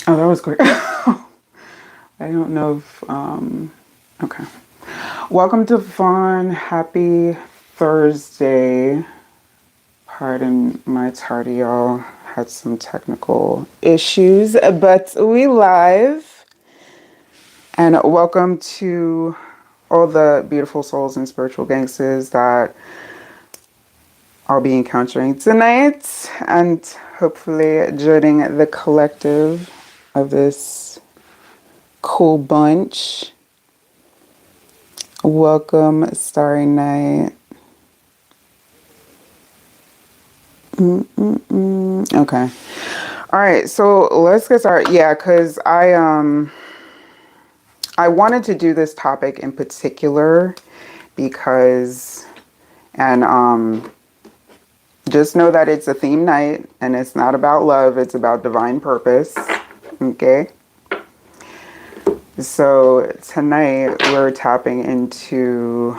Oh, that was quick. I don't know if, okay. Welcome to Vaughn. Happy Thursday. Pardon my tardy, y'all. Had some technical issues, but we live. And welcome to all the beautiful souls and spiritual gangsters that I'll be encountering tonight, and hopefully joining the collective of this cool bunch. Welcome, Starry Night. Okay. All right, so let's get started. Yeah, because I wanted to do this topic in particular because, and just know that it's a theme night and it's not about love, it's about divine purpose. Okay. So tonight we're tapping into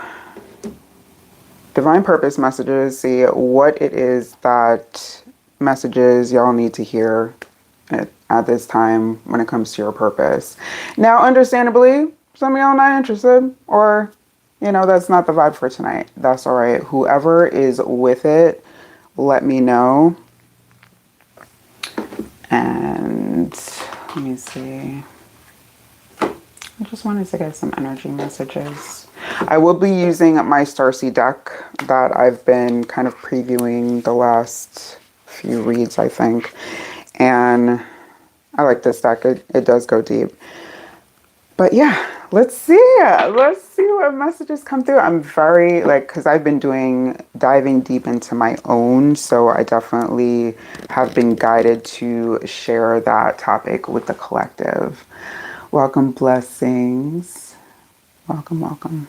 divine purpose messages, see what it is that messages y'all need to hear at this time when it comes to your purpose. Now, understandably, some of y'all not interested, or, that's not the vibe for tonight. That's all right. Whoever is with it, let me know. And let me see. I just wanted to get some energy messages. I will be using my Starseed deck that I've been kind of previewing the last few reads, I think. And I like this deck. It does go deep. But yeah, let's see. Let's see what messages come through. I'm very, because I've been diving deep into my own. So I definitely have been guided to share that topic with the collective. Welcome, blessings. Welcome, welcome.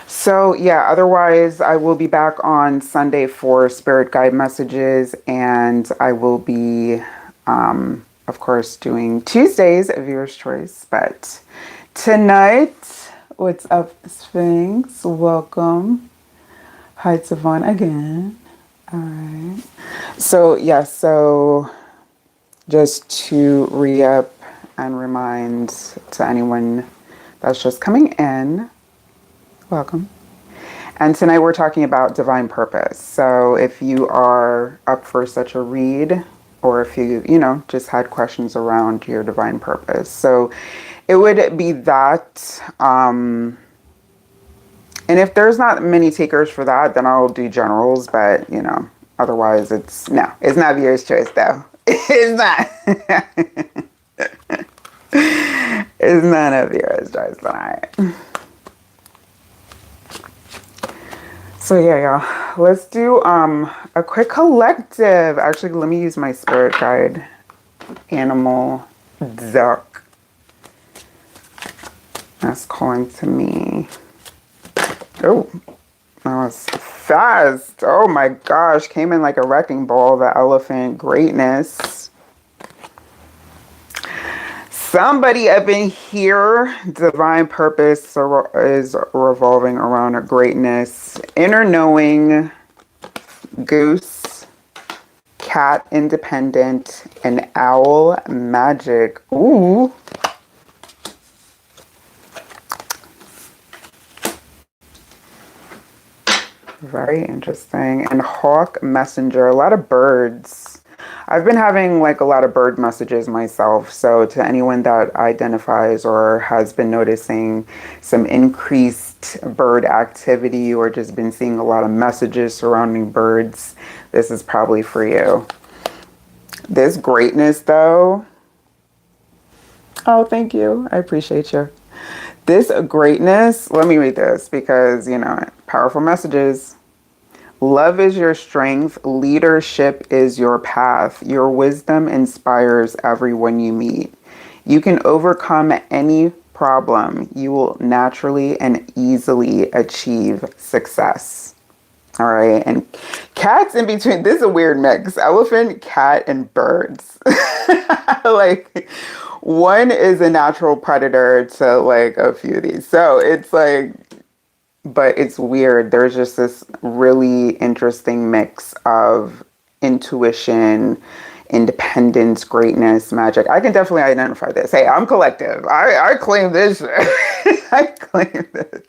So yeah, otherwise I will be back on Sunday for spirit guide messages, and I will be, of course, doing Tuesdays of Viewer's Choice. But tonight, what's up, Sphinx? Welcome. Hi, Savon again. All right. So yeah, so just to re-up and remind to anyone that's just coming in, welcome. And tonight we're talking about divine purpose. So if you are up for such a read, or if you, just had questions around your divine purpose. So it would be that. And if there's not many takers for that, then I'll do generals. But, otherwise it's not viewer's choice though. It's not. It's none of viewer's choice tonight. So yeah, y'all, let's do a quick collective. Actually, let me use my spirit guide animal duck. That's calling to me. Oh, that was fast. Oh my gosh, came in like a wrecking ball. The elephant greatness. Somebody up in here, divine purpose is revolving around a greatness, inner knowing, goose, cat independent, and owl magic. Ooh. Very interesting. And hawk messenger, a lot of birds. I've been having a lot of bird messages myself. So to anyone that identifies or has been noticing some increased bird activity or just been seeing a lot of messages surrounding birds, this is probably for you. This greatness though. Oh, thank you. I appreciate you. This greatness, let me read this because, powerful messages. Love is your strength. Leadership is your path. Your wisdom inspires everyone you meet. You can overcome any problem. You will naturally and easily achieve success. All right. And cats in between. This is a weird mix. Elephant, cat, and birds. One is a natural predator to a few of these. So it's but it's weird. There's just this really interesting mix of intuition independence, greatness, magic. I can definitely identify this. Hey, I'm collective. I claim this. I claim this.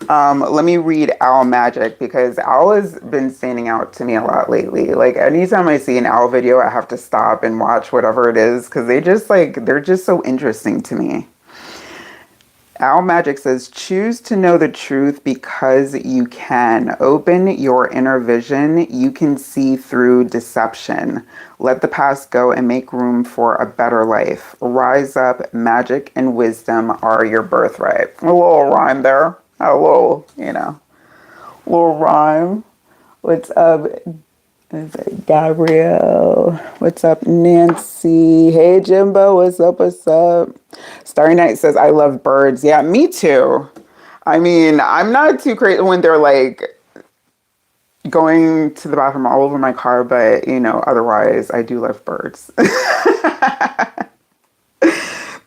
Let me read owl magic because owl has been standing out to me a lot lately. Like anytime I see an owl video, I have to stop and watch whatever it is because they're just so interesting to me. Owl Magic says, choose to know the truth because you can. Open your inner vision. You can see through deception. Let the past go and make room for a better life. Rise up. Magic and wisdom are your birthright. A little rhyme there. A little, little rhyme. What's up, Gabrielle? What's up, Nancy? Hey, Jimbo. What's up? What's up? Starry Night says, I love birds. Yeah, me too. I mean, I'm not too crazy when they're like going to the bathroom all over my car, but otherwise I do love birds. the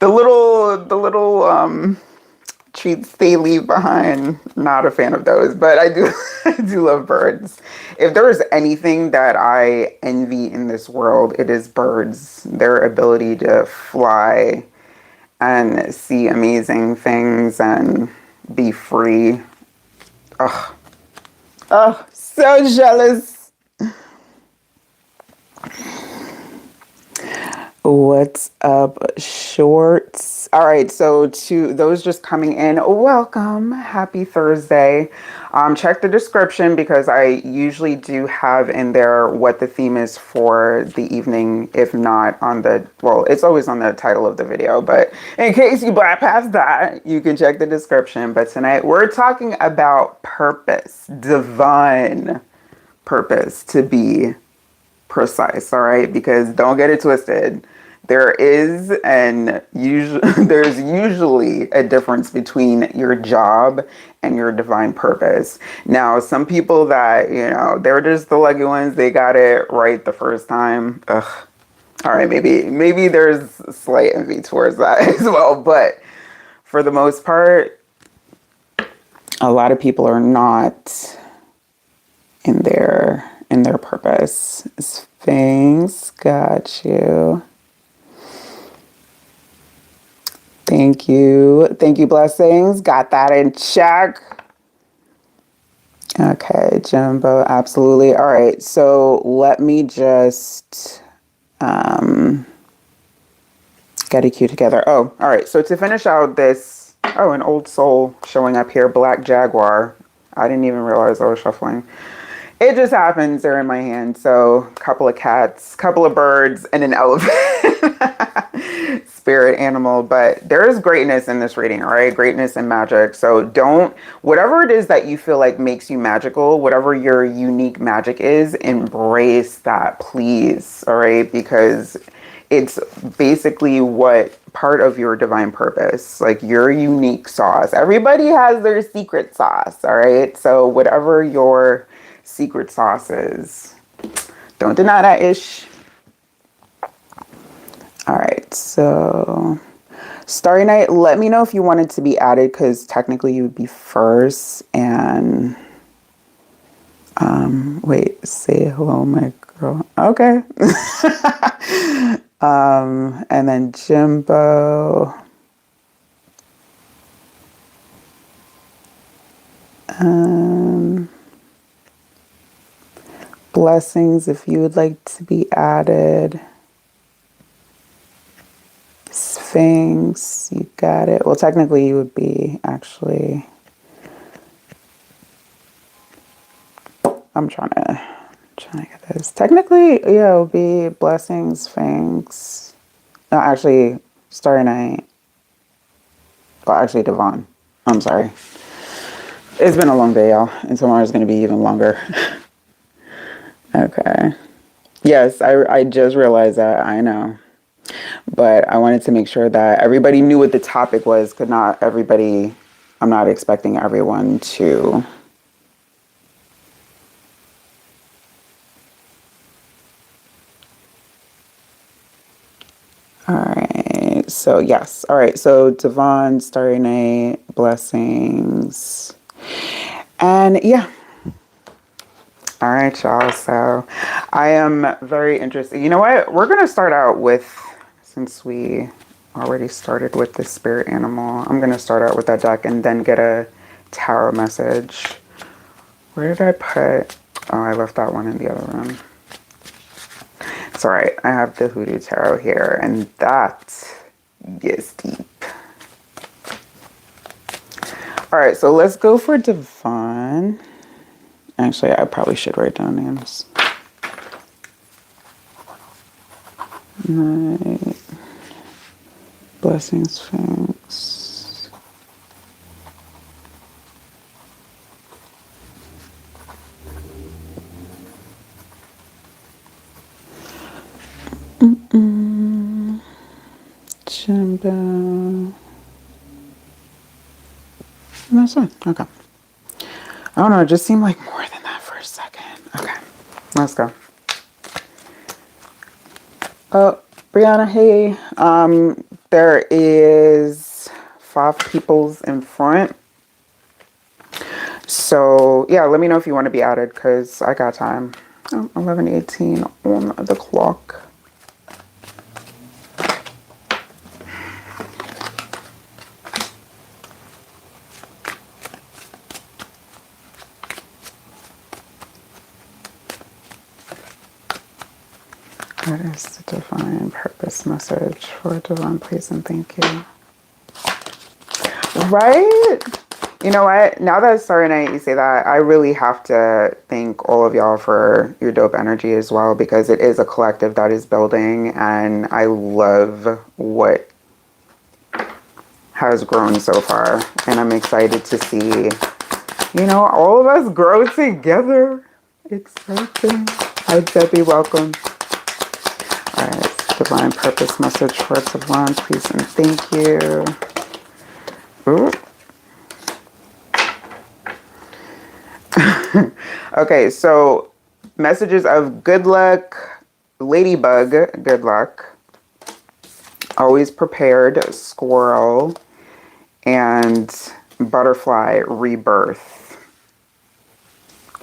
little treats they leave behind, not a fan of those, but I do I do love birds. If there is anything that I envy in this world, it is birds. Their ability to fly and see amazing things and be free. Oh, oh, so jealous. What's up, shorts? All right, so to those just coming in, welcome. Happy Thursday. Check the description because I usually do have in there what the theme is for the evening. If not it's always on the title of the video, but in case you bypass that, you can check the description. But tonight we're talking about purpose, divine purpose, to be precise. All right, because don't get it twisted. There's usually a difference between your job and your divine purpose. Now, some people that, they're just the lucky ones, they got it right the first time. Ugh. All right, maybe there's slight envy towards that as well, but for the most part, a lot of people are not in their purpose. Sphinx, got you. Thank you, blessings. Got that in check. Okay, Jumbo, absolutely. All right, so let me just get a cue together. Oh, all right, so to finish out this, an old soul showing up here, Black Jaguar. I didn't even realize I was shuffling. It just happens, they're in my hand. So a couple of cats, couple of birds, and an elephant. Spirit animal, but there is greatness in this reading, all right? Greatness and magic. So whatever it is that you feel like makes you magical, whatever your unique magic is, embrace that, please, all right? Because it's basically what part of your divine purpose, like your unique sauce. Everybody has their secret sauce, all right? So whatever your secret sauce is, don't deny that ish. All right, so Starry Night, let me know if you wanted to be added because technically you would be first. And wait, say hello, my girl. Okay. And then Jimbo. Blessings if you would like to be added. Sphinx, you got it. Well, technically you would be actually, I'm trying to get this. Technically, yeah, it would be Blessings, Sphinx. No, actually, Starry Night. Well, actually, Devon. I'm sorry. It's been a long day, y'all. And tomorrow's going to be even longer. Okay. Yes, I just realized that. I know. But I wanted to make sure that everybody knew what the topic was. I'm not expecting everyone to. All right. So, yes. All right. So, Devon, Starry Night, Blessings. And yeah. All right, y'all. So I am very interested. You know what? We're going to start out with, since we already started with the spirit animal, I'm going to start out with that deck and then get a tarot message. Where did I put? Oh, I left that one in the other room. It's all right. I have the Hoodoo Tarot here, and that is deep. All right, so let's go for Divine. Actually, I probably should write down names. Night. Blessings, Sphinx. Jimbo. And that's it. Okay. I don't know. It just seemed like more than that for a second. Okay. Let's go. Oh, Brianna, hey. There is 5 peoples in front. So, yeah, let me know if you want to be added because I got time. 11:18 on the clock. What is the divine purpose message for divine please and thank you? Right? You know what? Now that it's Starry Night, you say that, I really have to thank all of y'all for your dope energy as well, because it is a collective that is building, and I love what has grown so far. And I'm excited to see, you know, all of us grow together. Exciting. Hi, Debbie. Welcome. All right. Divine purpose message for Divine please and thank you. Ooh. Okay, so messages of good luck, ladybug, good luck, always prepared, squirrel, and butterfly, rebirth.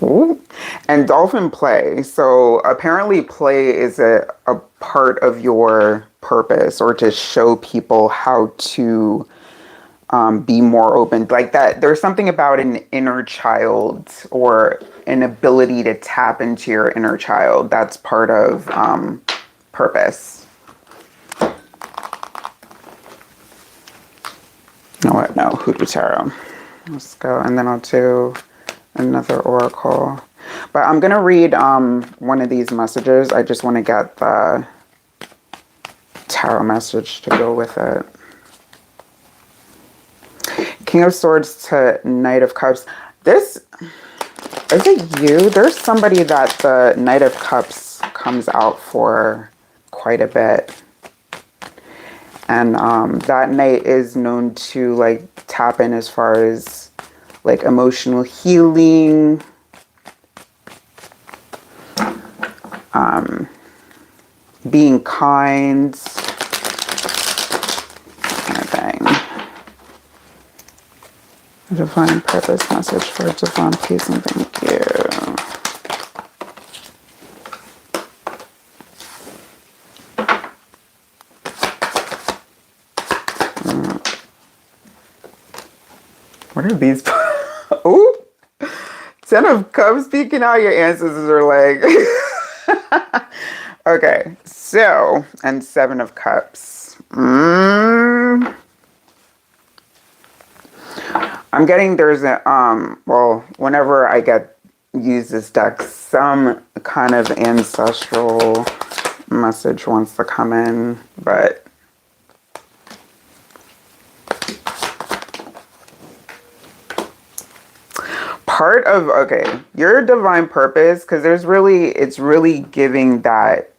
Ooh. And dolphin play. So apparently play is a part of your purpose, or to show people how to be more open, like that. There's something about an inner child, or an ability to tap into your inner child. That's part of purpose. You know what? No, Hoodoo Tarot. Let's go, and then I'll do another oracle. But I'm gonna read one of these messages. I just want to get the tarot message to go with it. King of Swords to Knight of Cups. This, is it you? There's somebody that the Knight of Cups comes out for quite a bit. And that knight is known to like tap in as far as like emotional healing. Being kind. Divine purpose message for divine peace and thank you. What are these? Ooh, 10 of Cups speaking out. Your ancestors are like. Okay, so, and 7 of Cups. I'm getting there's a, well, whenever I use this deck, some kind of ancestral message wants to come in, but part of, okay, your divine purpose, because it's really giving that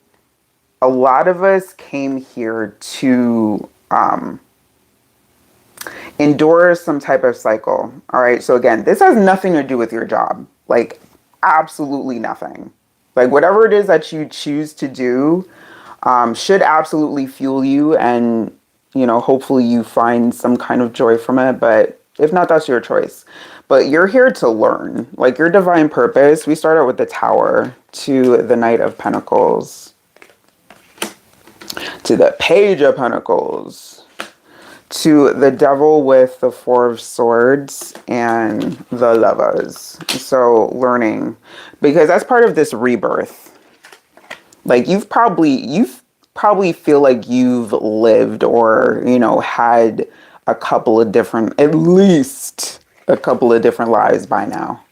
a lot of us came here to, endure some type of cycle. All right. So again, this has nothing to do with your job. Like absolutely nothing. Like whatever it is that you choose to do should absolutely fuel you, and, you know, hopefully you find some kind of joy from it. But If not, that's your choice. But you're here to learn. Like your divine purpose, we start out with the Tower to the Knight of Pentacles, to the Page of Pentacles, to the Devil with the Four of Swords and the Lovers. So learning, because that's part of this rebirth. Like you've probably feel like you've lived or, you know, had a couple of different, at least a couple of different lives by now.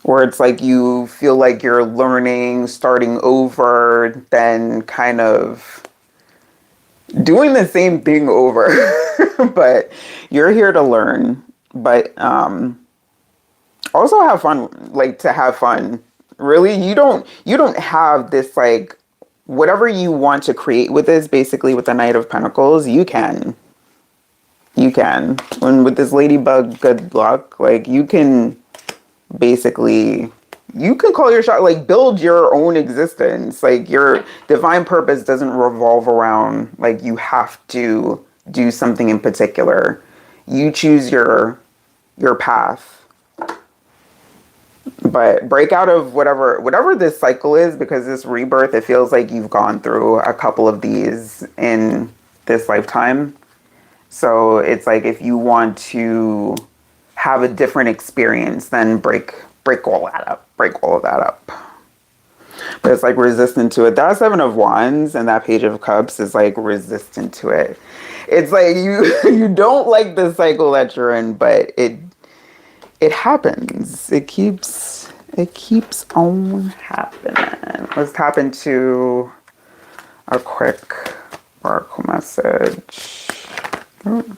Where it's like you feel like you're learning, starting over, then kind of doing the same thing over. But you're here to learn, but also have fun, like to have fun. Really, you don't have this like whatever you want to create with this, basically with the Knight of Pentacles, you can. You can. When with this ladybug good luck, like you can basically you can call your shot, like build your own existence. Like your divine purpose doesn't revolve around like you have to do something in particular. You choose your path. But break out of whatever this cycle is, because this rebirth, it feels like you've gone through a couple of these in this lifetime. So it's like if you want to have a different experience, then break all that up. Break all of that up. But it's like resistant to it. That Seven of Wands and that Page of Cups is like resistant to it. It's like you don't like the cycle that you're in, but it happens. It keeps on happening. Let's tap into a quick oracle message. I'm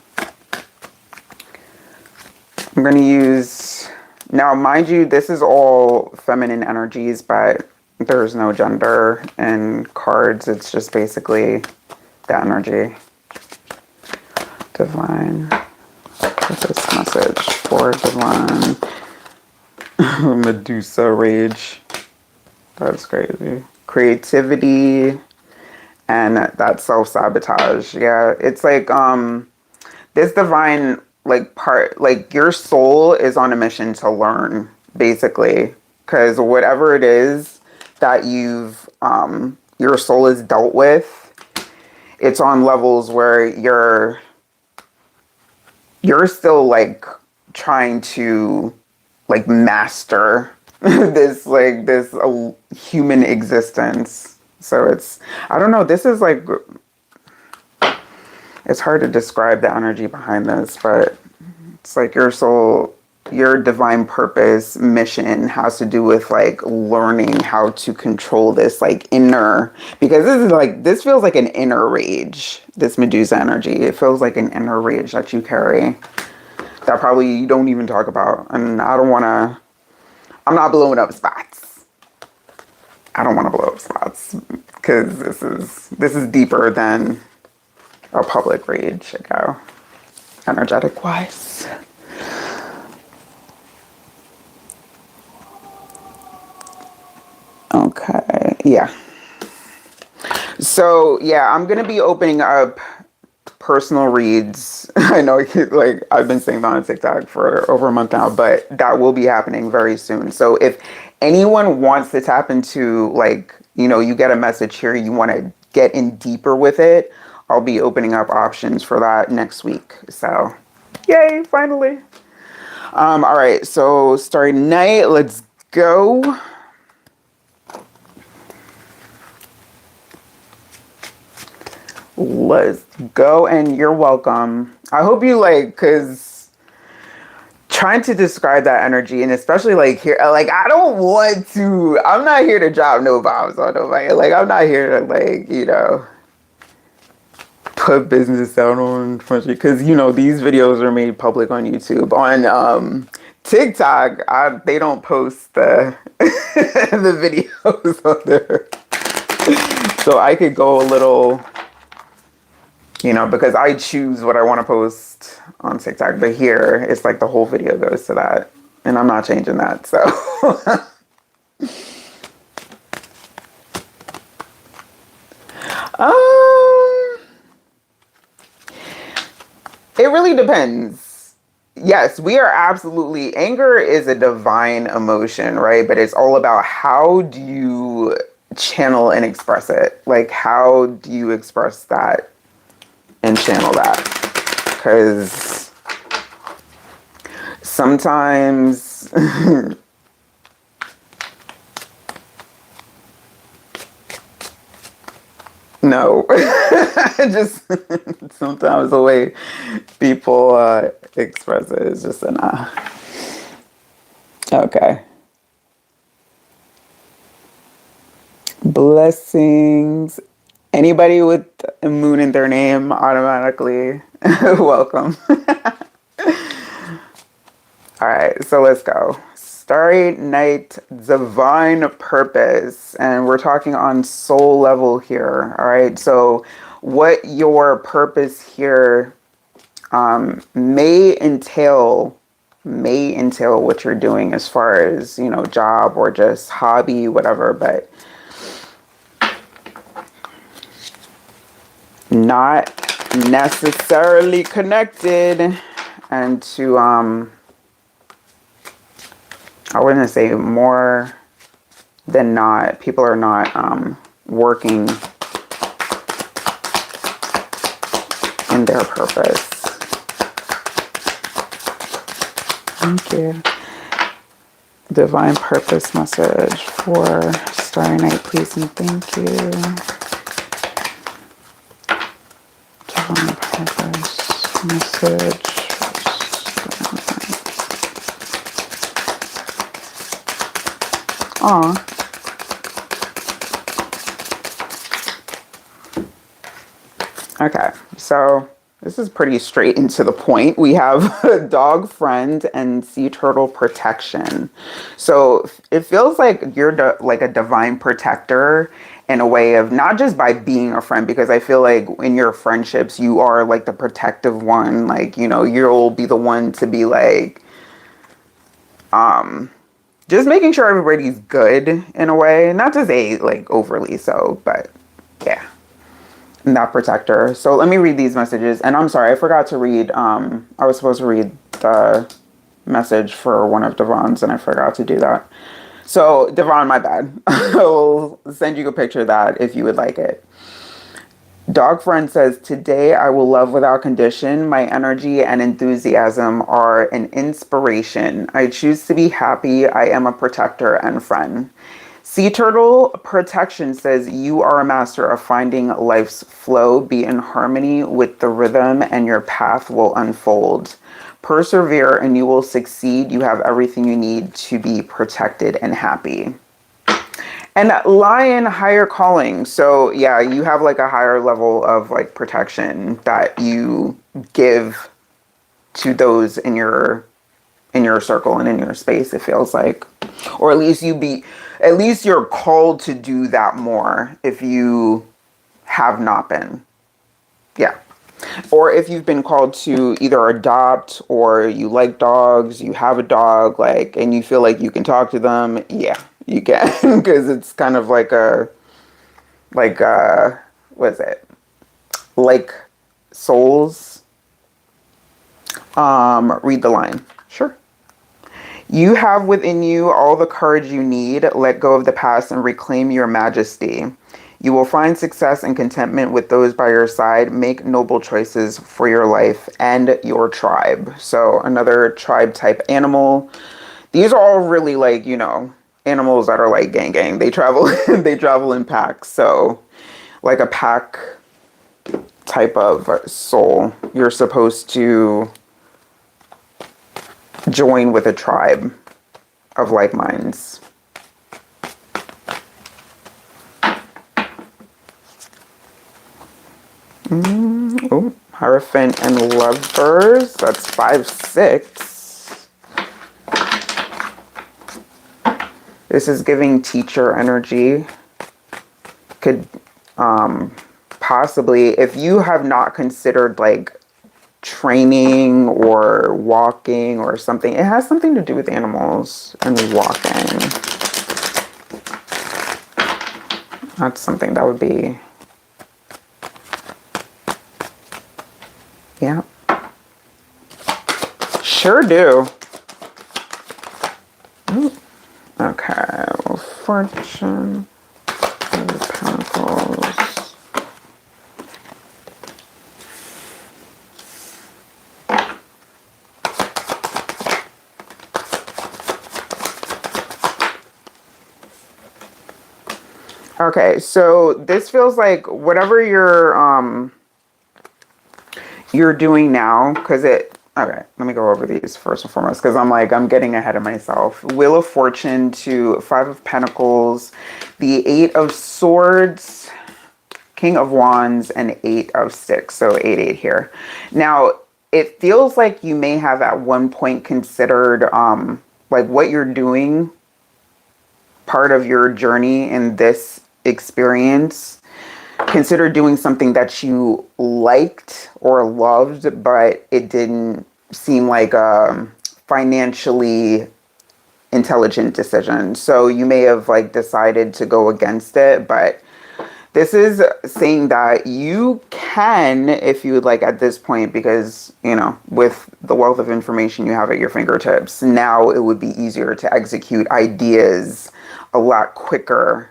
going to use, now mind you, this is all feminine energies, but there's no gender in cards. It's just basically the energy. Divine purpose message for divine Medusa rage. That's crazy. Creativity and that self-sabotage. Yeah, it's like this divine like part, like your soul is on a mission to learn, basically, because whatever it is that you've your soul is dealt with, it's on levels where you're still like trying to like master this human existence. So it's, I don't know, this is like, it's hard to describe the energy behind this, but it's like your soul, your divine purpose mission has to do with like learning how to control this like inner, because this feels like an inner rage, this Medusa energy. It feels like an inner rage that you carry that probably you don't even talk about. And I'm not blowing up spots. I don't want to blow up spots because this is deeper than a public rage, energetic wise. Okay, yeah. So yeah, I'm gonna be opening up personal reads. I know, like I've been saying that on TikTok for over a month now, but that will be happening very soon. So if anyone wants to tap into, like, you know, you get a message here, you want to get in deeper with it, I'll be opening up options for that next week. So yay, finally. All right, so Starry Night, let's go. Let's go, and you're welcome. I hope you like, because trying to describe that energy, and especially like here, like I don't want to, I'm not here to drop no bombs on nobody. Like I'm not here to like, you know, put business out on front, because you know these videos are made public on YouTube. On TikTok, they don't post the the videos on there, so I could go a little, you know, because I choose what I want to post on TikTok. But here, it's like the whole video goes to that. And I'm not changing that, so. It really depends. yes, we are absolutely, anger is a divine emotion, right? But it's all about how do you channel and express it? Like, how do you express that and channel that? Because sometimes, no, just sometimes the way people express it is just an okay. Blessings. Anybody with a moon in their name automatically welcome. All right, so let's go. Starry Night, Divine Purpose. And we're talking on soul level here. All right, so what your purpose here may entail what you're doing as far as, job or just hobby, whatever, but not necessarily connected. And to I wouldn't say more than not, people are not working in their purpose. Thank you. Divine purpose message for Starry Night, please, and thank you. Divine purpose message. Aw. Okay, so this is pretty straight and to the point. We have dog friend and sea turtle protection. So it feels like you're like a divine protector in a way of not just by being a friend, because I feel like in your friendships, you are like the protective one. Like, you'll be the one to be like, just making sure everybody's good in a way. Not to say like overly so, but yeah. That protector. So let me read these messages. And I'm sorry, I forgot to read. I was supposed to read the message for one of Devon's, and I forgot to do that. So Devon, my bad. I'll send you a picture of that if you would like it. Dog friend says, today I will love without condition. My energy and enthusiasm are an inspiration. I choose to be happy. I am a protector and friend. Sea Turtle Protection says, you are a master of finding life's flow. Be in harmony with the rhythm and your path will unfold. Persevere and you will succeed. You have everything you need to be protected and happy. And Lion, higher calling. So yeah, you have like a higher level of like protection that you give to those in your circle and in your space, it feels like. Or at least you're called to do that more if you have not been. Yeah. Or if you've been called to either adopt, or you like dogs, you have a dog, like, and you feel like you can talk to them. Yeah, you can. Because it's kind of like what is it? Like souls. Read the line. Sure. You have within you all the courage you need. Let go of the past and reclaim your majesty. You will find success and contentment with those by your side. Make noble choices for your life and your tribe. So another tribe type animal. These are all really like, animals that are like gang. They travel they travel in packs. So like a pack type of soul. You're supposed to join with a tribe of like minds. Oh, Hierophant and Lovers. That's 5-6. This is giving teacher energy. Could possibly, if you have not considered like training or walking or something, it has something to do with animals and walking. That's something that would be, yeah. sure do. Ooh. Okay, well, fortune, pentacles. Okay, so this feels like whatever you're doing now, because okay, let me go over these first and foremost, because I'm getting ahead of myself. Wheel of Fortune to Five of Pentacles, the Eight of Swords, King of Wands, and Eight of Sticks. So 8-8 here. Now, it feels like you may have at one point considered like what you're doing part of your journey in this experience. Consider doing something that you liked or loved, but it didn't seem like a financially intelligent decision. So you may have like decided to go against it, but this is saying that you can, if you would like at this point, because, you know, with the wealth of information you have at your fingertips, now it would be easier to execute ideas a lot quicker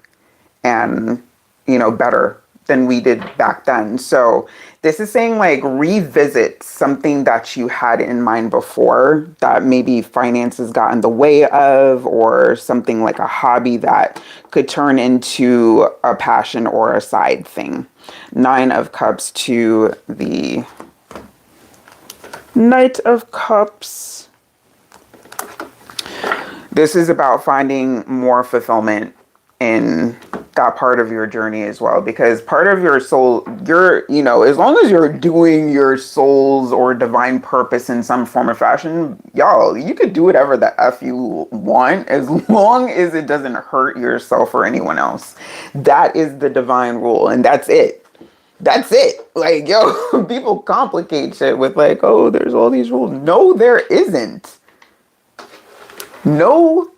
and, you know, better than we did back then. So this is saying like revisit something that you had in mind before that maybe finances got in the way of, or something like a hobby that could turn into a passion or a side thing. Nine of Cups to the Knight of Cups. This is about finding more fulfillment in that part of your journey as well, because part of your soul, you know, as long as you're doing your soul's or divine purpose in some form or fashion, y'all, you could do whatever the F you want as long as it doesn't hurt yourself or anyone else. That is the divine rule, and that's it. That's it. Like, yo, people complicate shit with like, oh, there's all these rules. No, there isn't. No,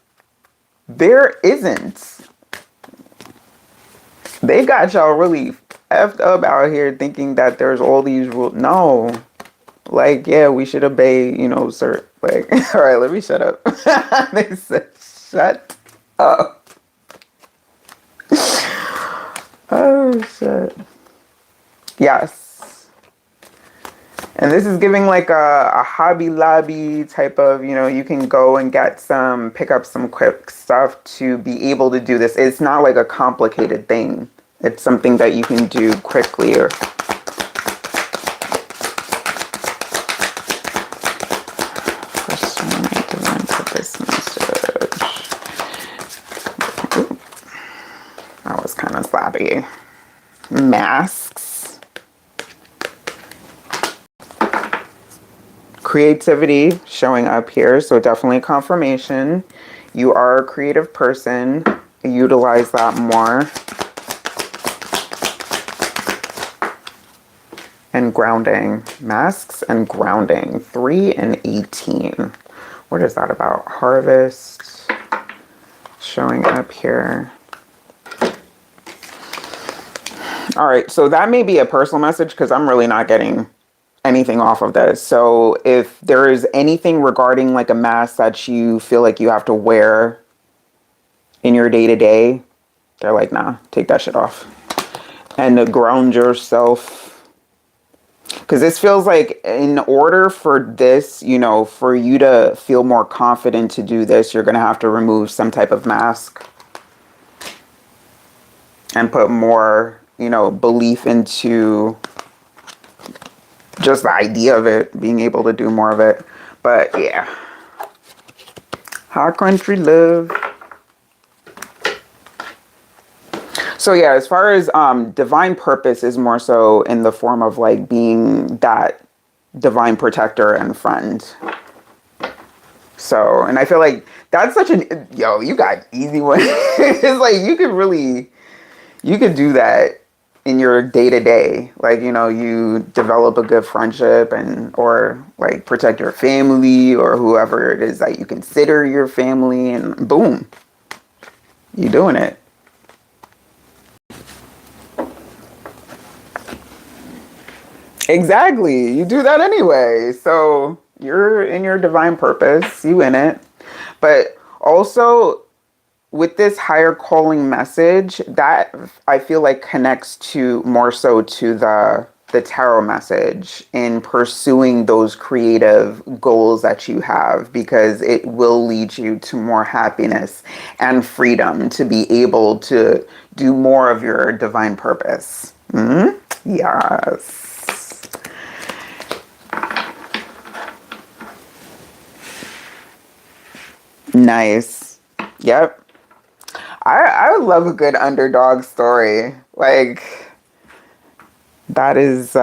there isn't. They got y'all really effed up out here thinking that there's all these rules. No. Like, yeah, we should obey, you know, sir. Like, all right, let me shut up. They said, shut up. Oh, shit. Yes. And this is giving like a Hobby Lobby type of, you know, you can go and pick up some quick stuff to be able to do this. It's not like a complicated thing. It's something that you can do quickly. Or that was kind of sloppy. Masks. Creativity showing up here, so definitely confirmation. You are a creative person. Utilize that more. And grounding. Masks and grounding. 3 and 18. What is that about? Harvest. Showing up here. All right, so that may be a personal message because I'm really not getting anything off of this. So if there is anything regarding like a mask that you feel like you have to wear in your day-to-day, they're like, nah, take that shit off. And to ground yourself. Because this feels like in order for this, you know, for you to feel more confident to do this, you're going to have to remove some type of mask. And put more, you know, belief into just the idea of it, being able to do more of it. But yeah. Hot country love. So yeah, as far as divine purpose is more so in the form of like being that divine protector and friend. So, and I feel like that's such an, yo, you got easy one. It's like you could do that in your day-to-day. Like, you know, you develop a good friendship or like protect your family or whoever it is that you consider your family, and boom, you're doing it. Exactly. You do that anyway. So You're in your divine purpose. You in it. But also with this higher calling message, that I feel like connects to more so to the tarot message in pursuing those creative goals that you have, because it will lead you to more happiness and freedom to be able to do more of your divine purpose. Yes. Nice. Yep. I would love a good underdog story. Like, that is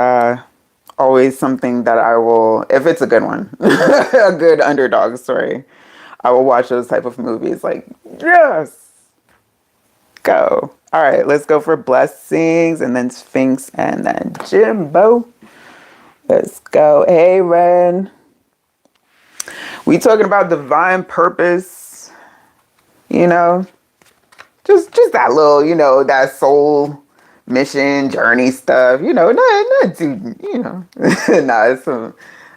always something that I will, if it's a good one, a good underdog story, I will watch those type of movies. Like, yes, go. All right, let's go for blessings and then Sphinx and then Jimbo. Let's go. Hey, Ren. We talking about divine purpose, you know? Just that little, that soul mission journey stuff, not too, nah,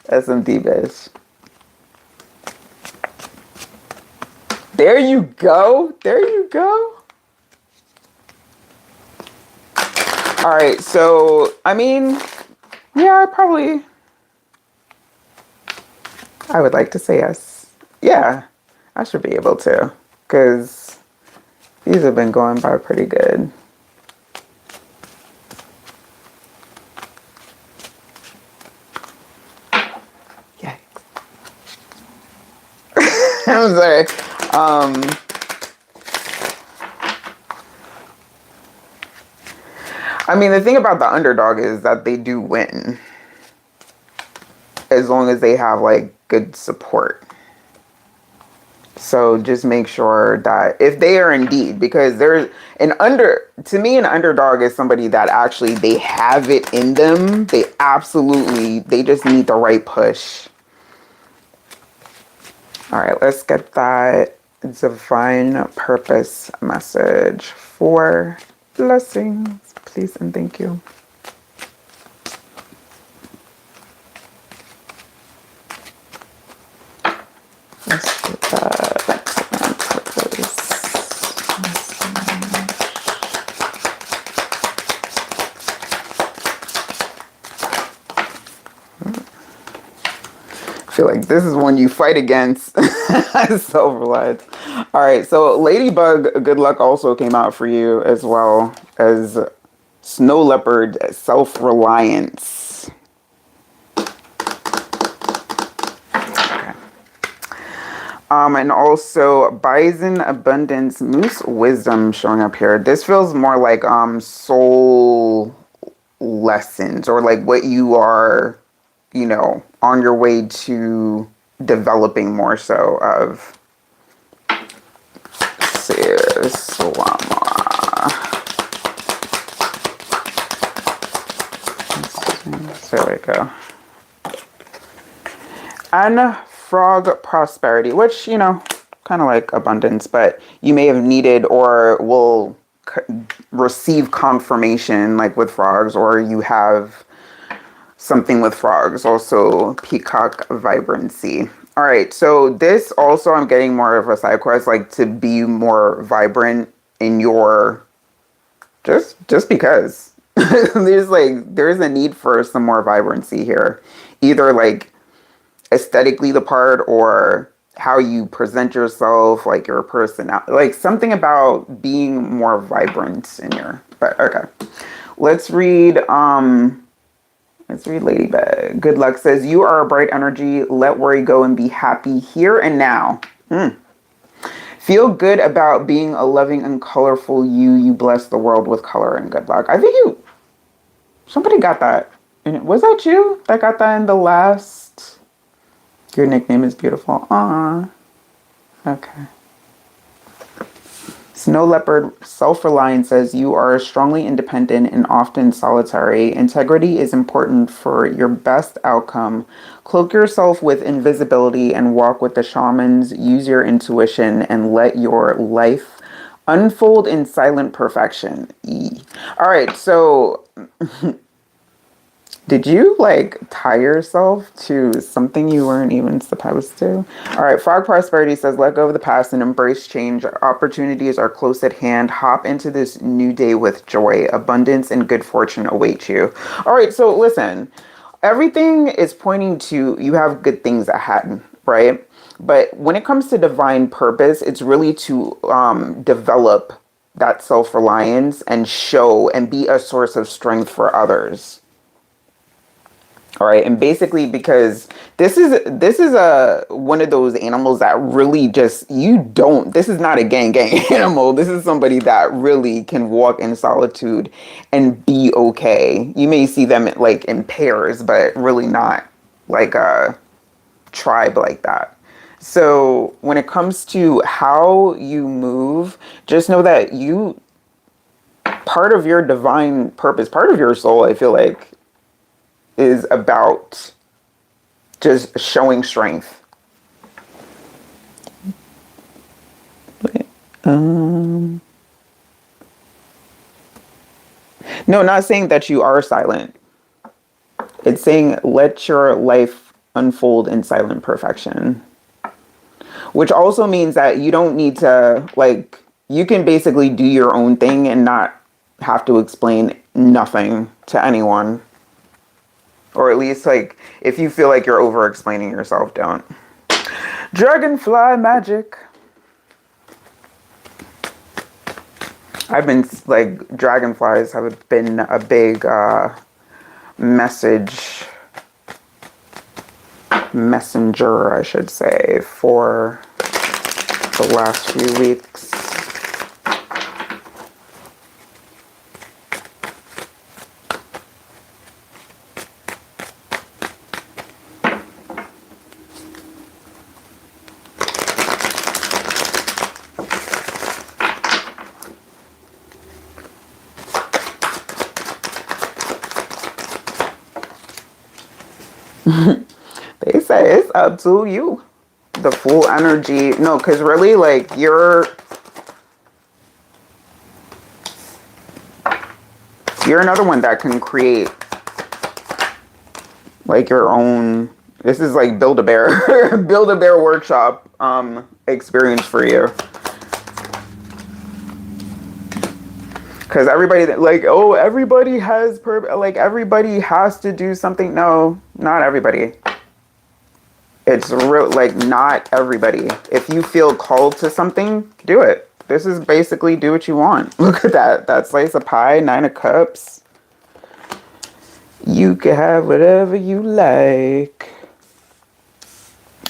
that's some deep-ish. There you go. There you go. All right, so, I mean, yeah, I would like to say yes. Yeah, I should be able to, because these have been going by pretty good. Yikes. I'm sorry. I mean, the thing about the underdog is that they do win, as long as they have like good support. So just make sure that if they are indeed, because there's to me, an underdog is somebody that actually, they have it in them. They just need the right push. All right, let's get that divine purpose message for blessings, please and thank you. Let's get that divine purpose message. I feel like this is one you fight against. Self-reliance. All right, so Ladybug, good luck also came out for you, as well as Snow Leopard, self-reliance. Okay. And also Bison, abundance, moose, wisdom showing up here. This feels more like soul lessons, or like what you are, on your way to developing more so of. There we go. And frog prosperity, which, kind of like abundance, but you may have needed or will receive confirmation, like with frogs, or you have something with frogs. Also peacock vibrancy. All right, so this also, I'm getting more of a side quest, like to be more vibrant in your, just because there's a need for some more vibrancy here, either like aesthetically the part, or how you present yourself, like your personality, like something about being more vibrant in your, but okay. Let's read Ladybug. Good luck says, you are a bright energy. Let worry go and be happy here and now. Feel good about being a loving and colorful you. You bless the world with color and good luck. I think somebody got that. And was that you that got that in the last? Your nickname is beautiful. Aww. Okay. Snow Leopard, self-reliant says, you are strongly independent and often solitary. Integrity is important for your best outcome. Cloak yourself with invisibility and walk with the shamans. Use your intuition and let your life unfold in silent perfection. All right, so Did you like tie yourself to something you weren't even supposed to? All right, Frog Prosperity says, let go of the past and embrace change. Opportunities are close at hand. Hop into this new day with joy. Abundance and good fortune await you. All right, so listen, everything is pointing to you have good things ahead, right? But when it comes to divine purpose, it's really to develop that self-reliance and show and be a source of strength for others. All right, and basically because this is a one of those animals that really just you don't. This is not a gang animal. This is somebody that really can walk in solitude and be okay. You may see them like in pairs, but really not like a tribe like that. So when it comes to how you move, just know that you part of your divine purpose, part of your soul, I feel like is about just showing strength. No, not saying that you are silent. It's saying let your life unfold in silent perfection. Which also means that you don't need to, like, you can basically do your own thing and not have to explain nothing to anyone. Or at least, like, if you feel like you're over explaining yourself, don't. Dragonfly magic. I've been, like, dragonflies have been a big messenger, I should say, for the last few weeks. They say it's up to you. The full energy. No, because really, like, you're another one that can create, like, your own. This is like Build-A-Bear. Build-A-Bear workshop experience for you. Because everybody that like, oh, everybody has like everybody has to do something. No, not everybody. It's real, like, not everybody. If you feel called to something, do it. This is basically do what you want. Look at that. That slice of pie, 9 of cups. You can have whatever you like.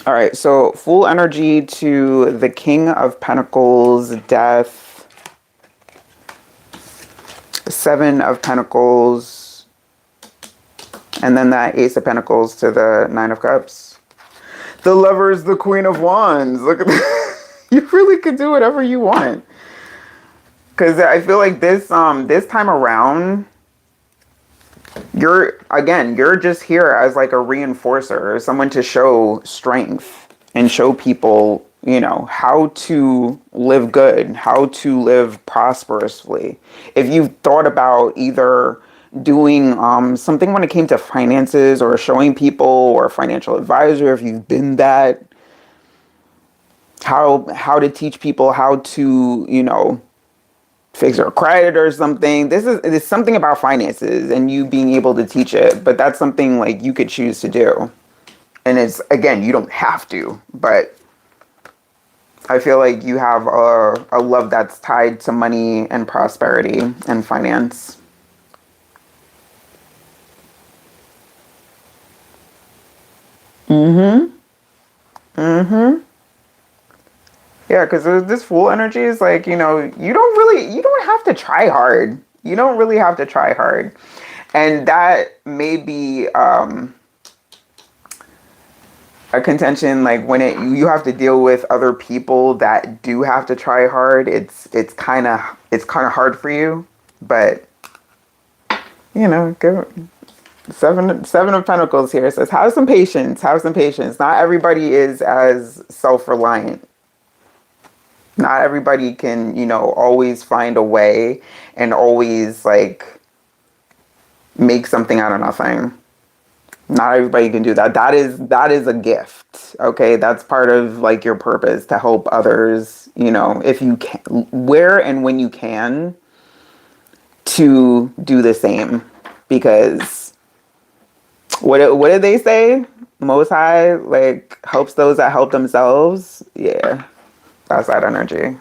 All right, so full energy to the King of Pentacles, Death. 7 of Pentacles, and then that Ace of Pentacles to the 9 of Cups. The Lover's the Queen of Wands. Look at that. You really could do whatever you want. Because I feel like this time around, you're just here as like a reinforcer, someone to show strength and show people, you know, how to live good, how to live prosperously. If you've thought about either doing something when it came to finances or showing people or a financial advisor, if you've been that, how to teach people how to, you know, fix their credit or something. It's something about finances and you being able to teach it, but that's something like you could choose to do. And it's, again, you don't have to, but I feel like you have a love that's tied to money and prosperity and finance. Yeah, because this Fool energy is like, you know, you don't have to try hard. You don't really have to try hard. And that may be a contention, like when you have to deal with other people that do have to try hard. It's kind of hard for you, but you know, go. Seven of Pentacles here says, have some patience, have some patience. Not everybody is as self-reliant. Not everybody can, you know, always find a way and always like make something out of nothing. Not everybody can do that. That is a gift. Okay, that's part of like your purpose to help others, you know, if you can, where and when you can, to do the same. Because what did they say? Most High like helps those that help themselves. Yeah, that's that energy.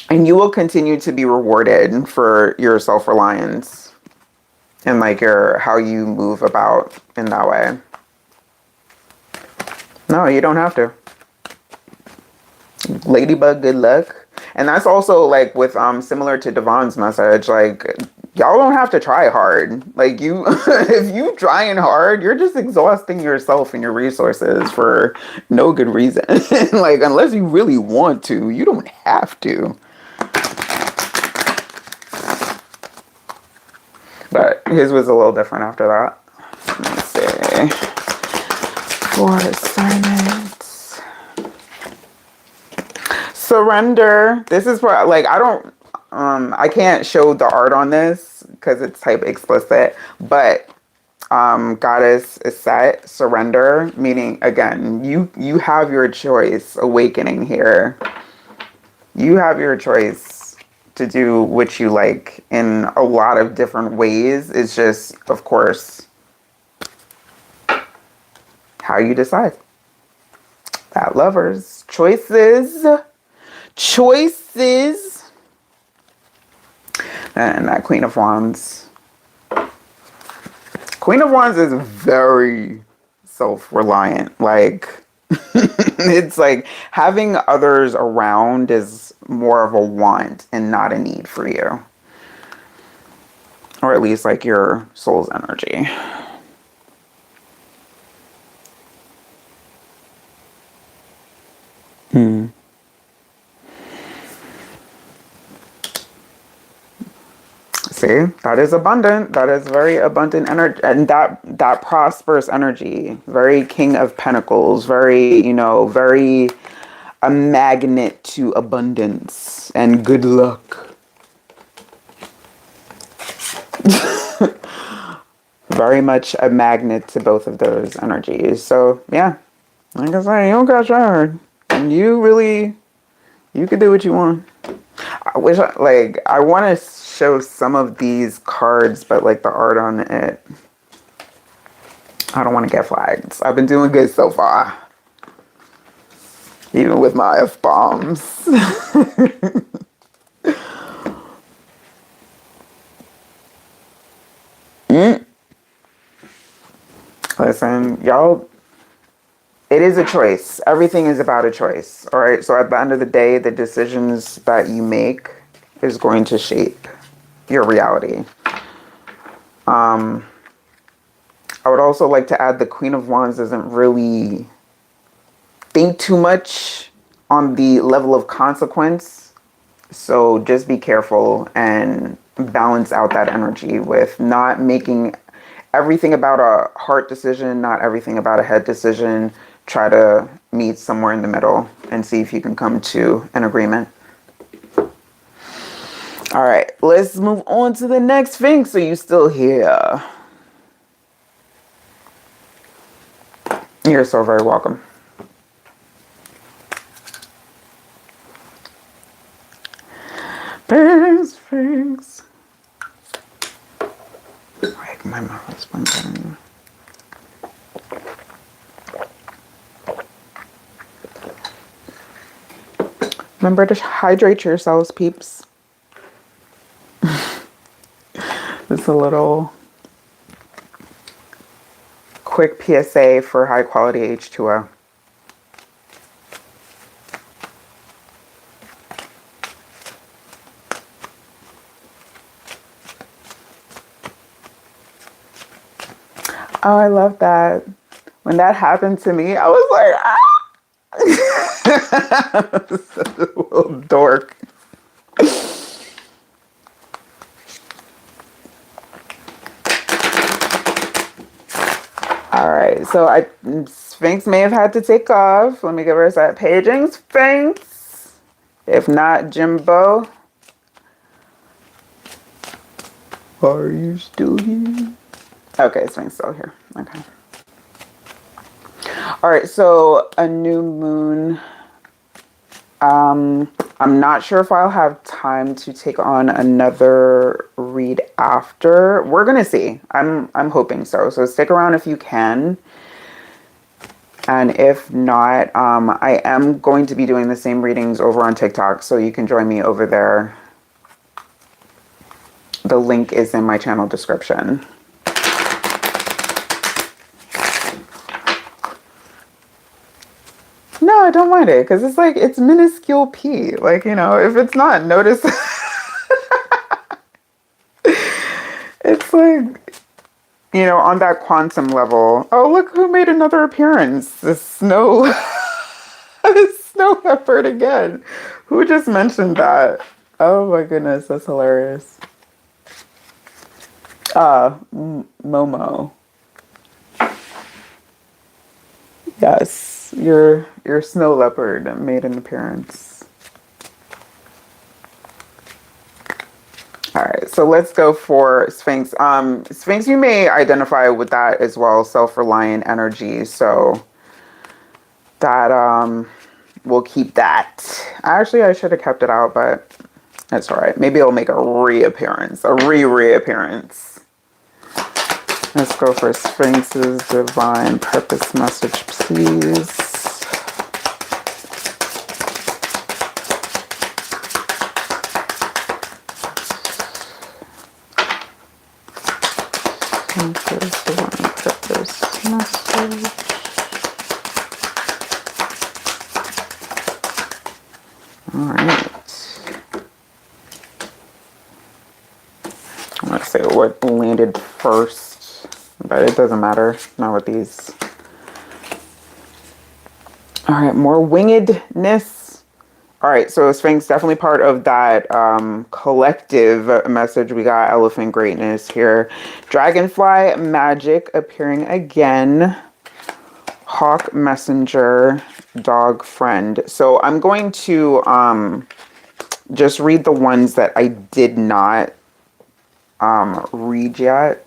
And you will continue to be rewarded for your self-reliance and like your how you move about in that way. No, you don't have to. Ladybug, good luck. And that's also like with similar to Devon's message, like y'all don't have to try hard. Like you if you trying hard, you're just exhausting yourself and your resources for no good reason. Like unless you really want to, you don't have to. But his was a little different after that. Let's see. For assignments. Surrender. This is for like I can't show the art on this because it's type explicit, but goddess is set, surrender, meaning again, you have your choice, awakening here. You have your choice to do what you like in a lot of different ways. It's just, of course, how you decide. That lovers. Choices. Choices. And that Queen of Wands. Queen of Wands is very self-reliant. Like, it's like having others around is more of a want and not a need for you. Or at least like your soul's energy. See, that is abundant. That is very abundant energy, and that prosperous energy. Very King of Pentacles. Very, you know, very a magnet to abundance and good luck. Very much a magnet to both of those energies. So yeah, like I said, you don't got hard, and you can do what you want. I wish I want to show some of these cards, but like the art on it, I don't want to get flagged. I've been doing good so far, even with my F-bombs. Listen, y'all, it is a choice. Everything is about a choice. All right. So at the end of the day, the decisions that you make is going to shape your reality. I would also like to add the Queen of Wands doesn't really think too much on the level of consequence. So just be careful and balance out that energy with not making everything about a heart decision, not everything about a head decision. Try to meet somewhere in the middle and see if you can come to an agreement. All right, let's move on to the next Sphinx. Are you still here? You're so very welcome. Sphinx. Like my mouth is better. Remember to hydrate yourselves, peeps. Just a little quick PSA for high quality H2O. Oh, I love that. When that happened to me, I was like, ah! Such a little dork. All right, so Sphinx may have had to take off. Let me give her that paging Sphinx. If not, Jimbo. Are you still here? Okay, Sphinx still here. Okay. All right, so a new moon. I'm not sure if I'll have time to take on another read after. We're gonna see. I'm hoping so. So stick around if you can. And if not, I am going to be doing the same readings over on TikTok, so you can join me over there. The link is in my channel description. No, I don't mind it because it's like, it's minuscule p. Like, you know, if it's not noticed, it's like, you know, on that quantum level. Oh, look who made another appearance. The snow, the snow leopard again. Who just mentioned that? Oh my goodness, that's hilarious. Momo. Yes, your snow leopard made an appearance. All right, so let's go for Sphinx. Sphinx, you may identify with that as well, self-reliant energy. So that we'll keep that. Actually, I should have kept it out, but that's all right. Maybe it'll make a reappearance, a reappearance. Let's go for Sphinx's divine purpose message, please. Sphinx's divine purpose message. All right. Let's see what landed first, but it doesn't matter. Not with these. All right, more wingedness. All right, so Sphinx definitely part of that collective message. We got elephant greatness here. Dragonfly magic appearing again. Hawk messenger, dog friend. So I'm going to just read the ones that I did not read yet,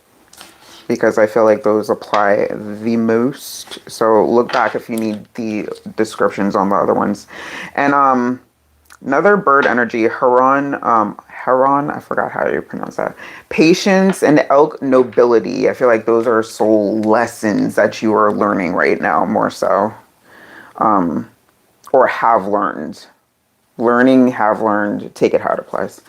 because I feel like those apply the most. So look back if you need the descriptions on the other ones. And another bird energy, Heron, I forgot how you pronounce that. Patience and elk nobility. I feel like those are soul lessons that you are learning right now, more so. Or have learned. Learning, have learned, take it how it applies.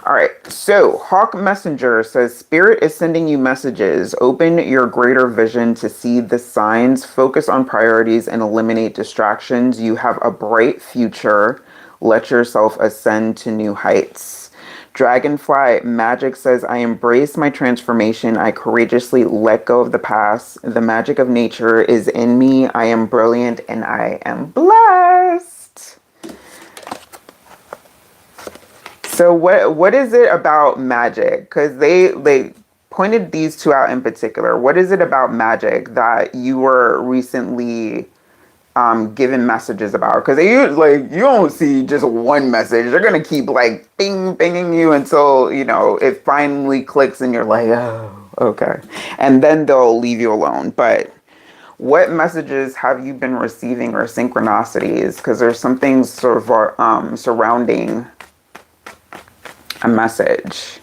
All right, so Hawk Messenger says, Spirit is sending you messages. Open your greater vision to see the signs, focus on priorities, and eliminate distractions. You have a bright future. Let yourself ascend to new heights. Dragonfly Magic says, I embrace my transformation. I courageously let go of the past. The magic of nature is in me. I am brilliant and I am blessed. So what is it about magic? Because they pointed these two out in particular. What is it about magic that you were recently given messages about? Because you don't see just one message. They're gonna keep like binging you until, you know, it finally clicks and you're like, oh, okay, and then they'll leave you alone. But what messages have you been receiving, or synchronicities? Because there's some things sort of surrounding a message.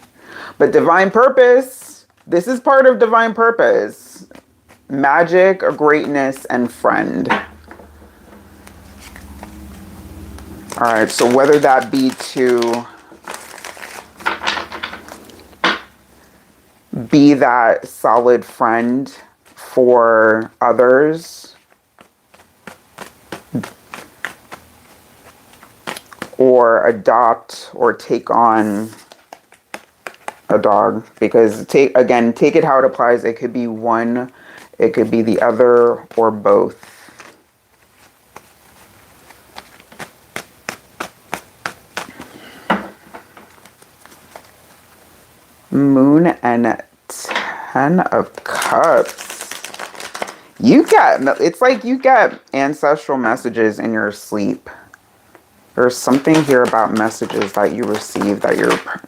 But divine purpose, this is part of divine purpose. Magic, greatness, and friend. All right, so whether that be to be that solid friend for others, or adopt or take on a dog, because take it how it applies. It could be one, it could be the other, or both. Moon and 10 of Cups. It's like you got ancestral messages in your sleep. There's something here about messages that you receive that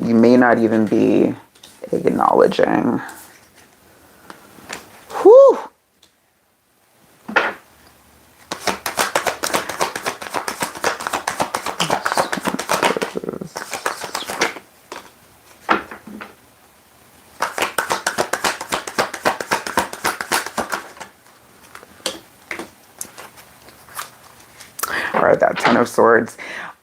you may not even be acknowledging. Whew. All right, that Ten of Swords.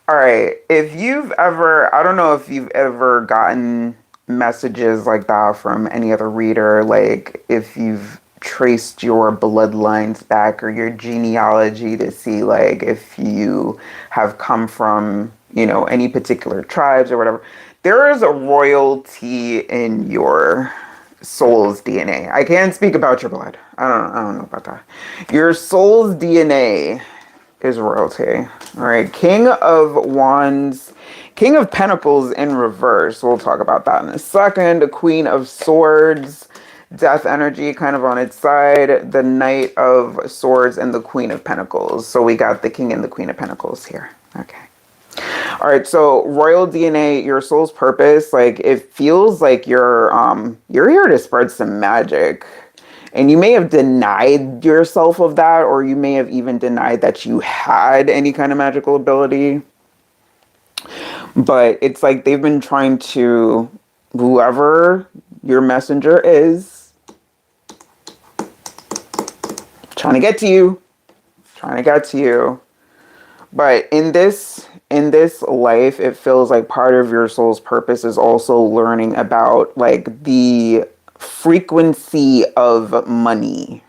All right, if you've ever, I don't know if you've ever gotten messages like that from any other reader, like if you've traced your bloodlines back or your genealogy to see like if you have come from, you know, any particular tribes or whatever. There is a royalty in your soul's DNA. I can't speak about your blood. I don't know about that. Your soul's DNA is royalty. All right, King of Wands, King of Pentacles in reverse. We'll talk about that in a second. Queen of Swords, death energy kind of on its side. The Knight of Swords and the Queen of Pentacles. So we got the King and the Queen of Pentacles here. Okay. All right, so royal DNA, your soul's purpose, like it feels like you're here to spread some magic. And you may have denied yourself of that, or you may have even denied that you had any kind of magical ability. But it's like they've been trying to, whoever your messenger is, trying to get to you, trying to get to you. But in this life, it feels like part of your soul's purpose is also learning about like the frequency of money.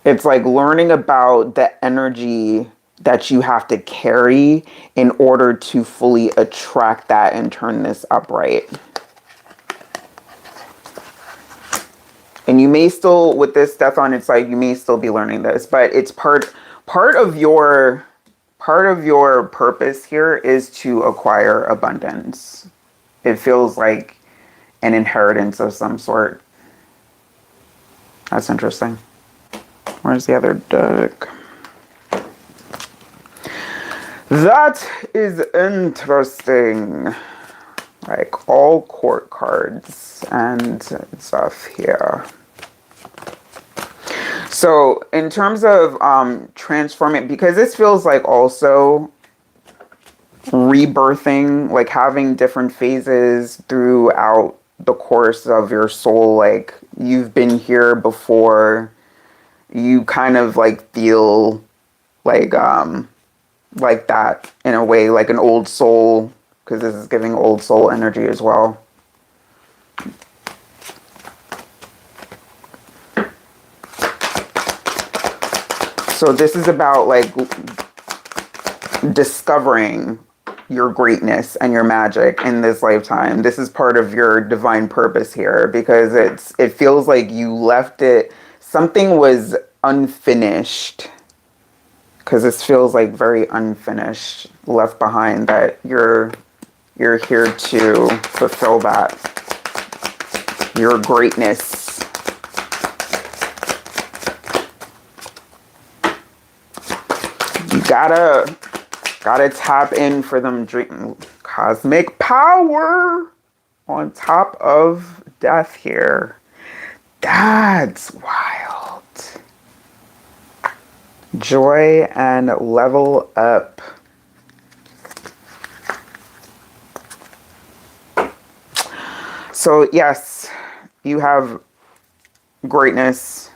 It's like learning about the energy that you have to carry in order to fully attract that and turn this upright. And you may still, with this death on its side, you may still be learning this, but it's part of your purpose here is to acquire abundance. It feels like an inheritance of some sort. That's interesting. Where's the other deck? That is interesting. Like all court cards and stuff here. So in terms of transforming, because this feels like also rebirthing, like having different phases throughout the course of your soul. Like you've been here before, you kind of like feel like that in a way, like an old soul, because this is giving old soul energy as well. So this is about like discovering your greatness and your magic in this lifetime. This is part of your divine purpose here, because it feels like you left it, something was unfinished, because this feels like very unfinished, left behind, that you're here to fulfill that, your greatness. You gotta tap in for them dream cosmic power on top of death here. That's wild. Joy and level up. So yes, you have greatness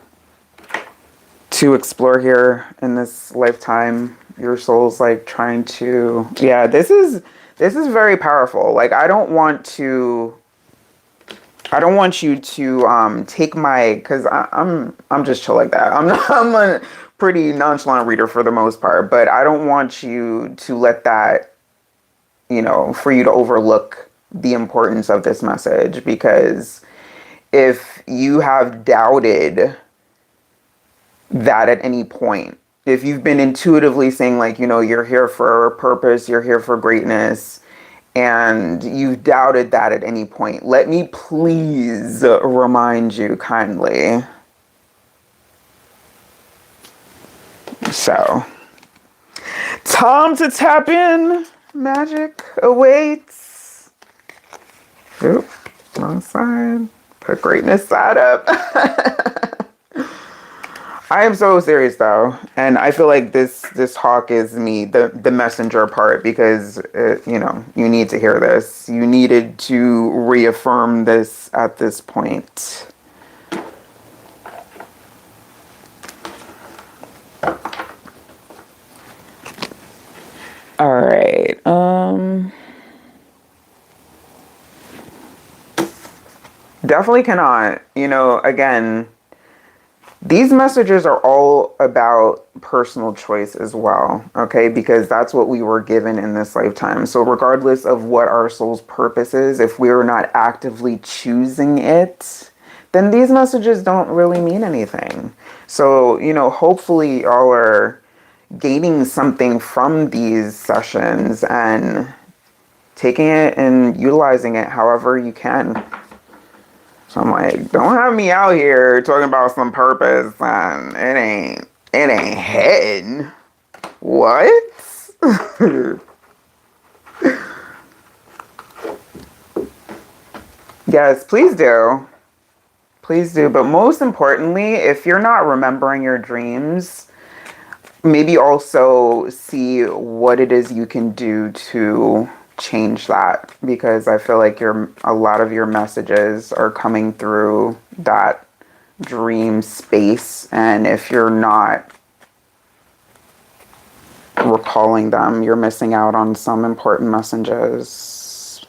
to explore here in this lifetime. Your soul's like trying to, yeah, this is very powerful. Like I don't want you to take my, because I'm just chill like that. I'm a pretty nonchalant reader for the most part, but I don't want you to let that, you know, for you to overlook the importance of this message, because if you have doubted that at any point, if you've been intuitively saying like, you know, you're here for a purpose, you're here for greatness, and you've doubted that at any point, let me please remind you kindly. So, time to tap in. Magic awaits. Oop, wrong side. Put greatness side up. I am so serious though, and I feel like this hawk is me, the messenger part, because you know, you need to hear this. You needed to reaffirm this at this point. All right. Definitely cannot. You know, again, these messages are all about personal choice as well, okay? Because that's what we were given in this lifetime. So regardless of what our soul's purpose is, if we're not actively choosing it, then these messages don't really mean anything. So, you know, hopefully y'all are gaining something from these sessions and taking it and utilizing it however you can. So I'm like, don't have me out here talking about some purpose and it ain't hitting. What? Yes, please do. Please do. But most importantly, if you're not remembering your dreams, maybe also see what it is you can do to change that, because I feel like a lot of your messages are coming through that dream space, and if you're not recalling them, you're missing out on some important messages.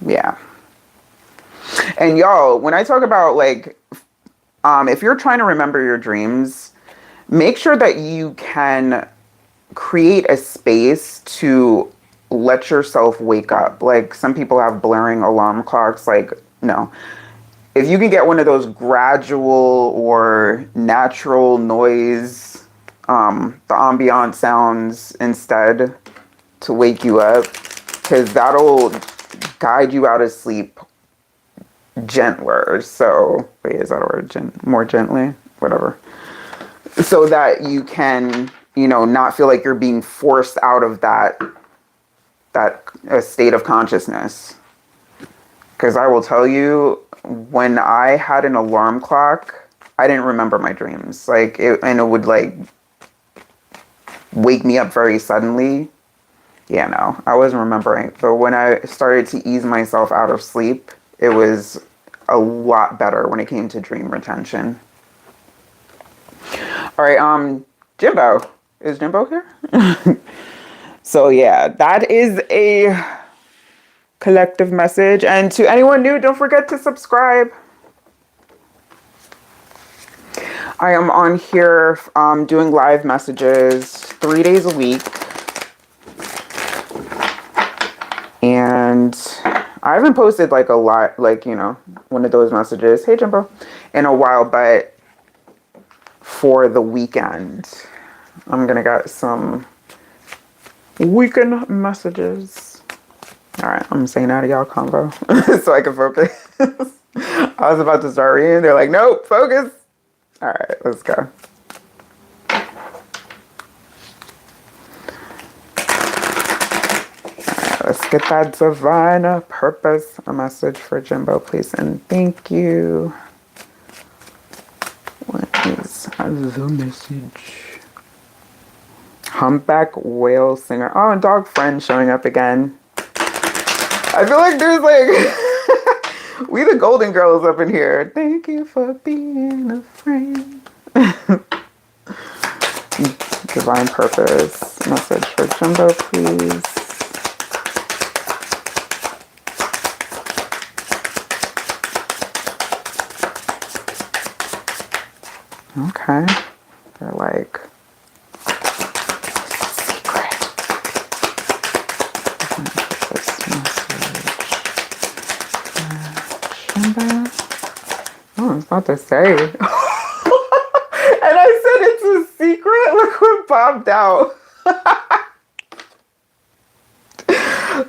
Yeah. And y'all, when I talk about like if you're trying to remember your dreams, make sure that you can create a space to let yourself wake up. Like some people have blaring alarm clocks. Like, no. If you can get one of those gradual or natural noise, the ambient sounds instead to wake you up, because that'll guide you out of sleep gentler. So, wait, is that a word? More gently? Whatever. So that you can, you know, not feel like you're being forced out of that state of consciousness. Because I will tell you, when I had an alarm clock, I didn't remember my dreams. Like, it would like wake me up very suddenly. Yeah, no, I wasn't remembering. But when I started to ease myself out of sleep, it was a lot better when it came to dream retention. All right, Jimbo. Is Jimbo here? So yeah, that is a collective message. And to anyone new, don't forget to subscribe. I am on here doing live messages 3 days a week. And I haven't posted like a lot, like, you know, one of those messages, hey Jimbo, in a while, but for the weekend, I'm gonna get some weekend messages. All right, I'm saying out of y'all convo so I can focus. I was about to start reading. They're like, nope, focus. All right, let's go. Let's get that divine purpose. A message for Jimbo, please, and thank you. What is the message? Humpback whale singer. Oh, and dog friend showing up again. I feel like there's like we the golden girls up in here. Thank you for being a friend. Divine purpose. Message for Jimbo, please. Okay. They're like secret. Oh, I was about to say. And I said it's a secret. Look what popped out.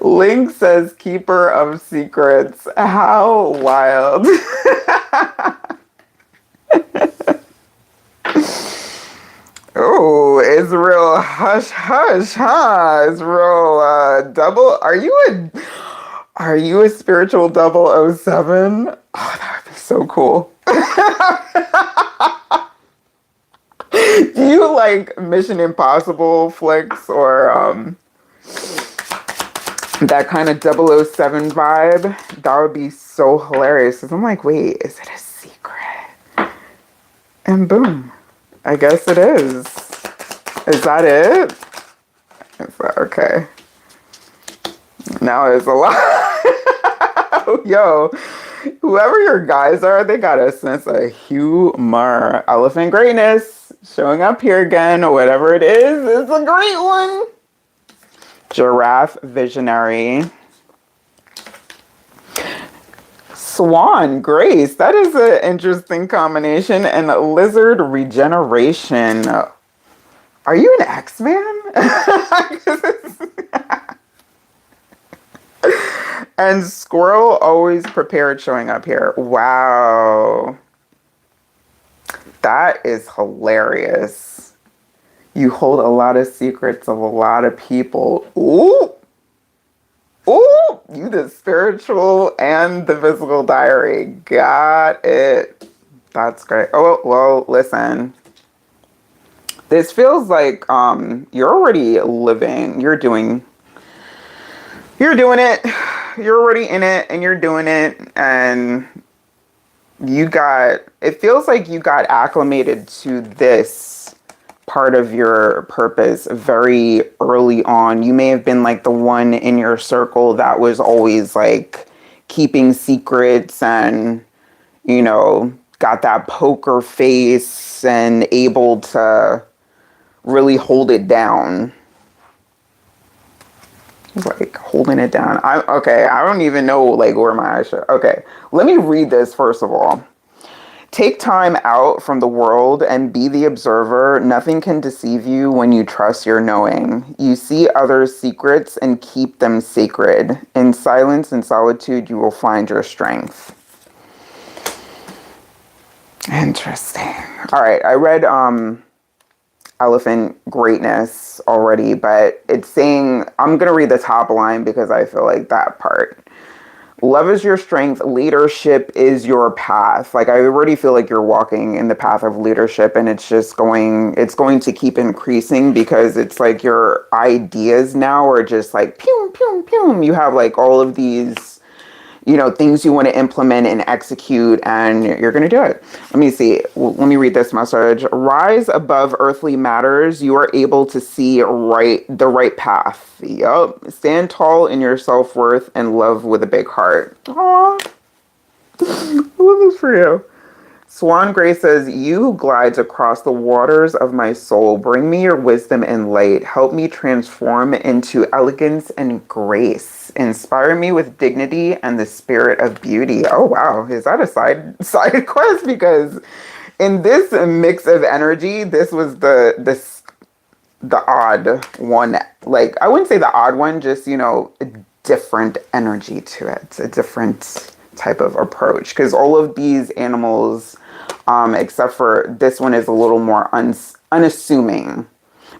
Link says keeper of secrets. How wild. Oh, it's real hush hush, huh? It's real double. Are you a spiritual 007? Oh, that would be so cool. Do you like Mission Impossible flicks or that kind of 007 vibe? That would be so hilarious. Cause I'm like, wait, is it a secret? And boom, I guess it is. Is that it? Is that okay? Now it's a lot. Yo, whoever your guys are, they got a sense of humor. Elephant greatness showing up here again. Whatever it is, it's a great one. Giraffe visionary. Swan grace. That is an interesting combination. And lizard regeneration. Are you an X-Man? And squirrel always prepared showing up here. Wow. That is hilarious. You hold a lot of secrets of a lot of people. Ooh. Ooh. You the spiritual and the physical diary. Got it. That's great. Oh, well, listen. This feels like you're already living. You're doing it. You're already in it and you're doing it. And it feels like you got acclimated to this part of your purpose very early on. You may have been like the one in your circle that was always like keeping secrets and, got that poker face and able to really hold it down. Like holding it down. I don't even know like where my eyes should. Okay, let me read this first of all. Take time out from the world and be the observer. Nothing can deceive you when you trust your knowing. You see others' secrets and keep them sacred. In silence and solitude, you will find your strength. Interesting. All right, I read Elephant Greatness already, but it's saying, I'm going to read the top line because I feel like that part. Love is your strength. Leadership is your path. Like I already feel like you're walking in the path of leadership and it's going to keep increasing because it's like your ideas now are just like, pew, pew, pew. You have like all of these things you want to implement and execute, and you're going to do it. Let me see. Let me read this message. Rise above earthly matters. You are able to see the right path. Yup. Stand tall in your self-worth and love with a big heart. Aww. I love this for you. Swan Grace says, you who glides across the waters of my soul, bring me your wisdom and light. Help me transform into elegance and grace. Inspire me with dignity and the spirit of beauty. Oh, wow. Is that a side quest? Because in this mix of energy, this was the odd one. Like, I wouldn't say the odd one, just, a different energy to it. A different type of approach, because all of these animals, except for this one, is a little more unassuming,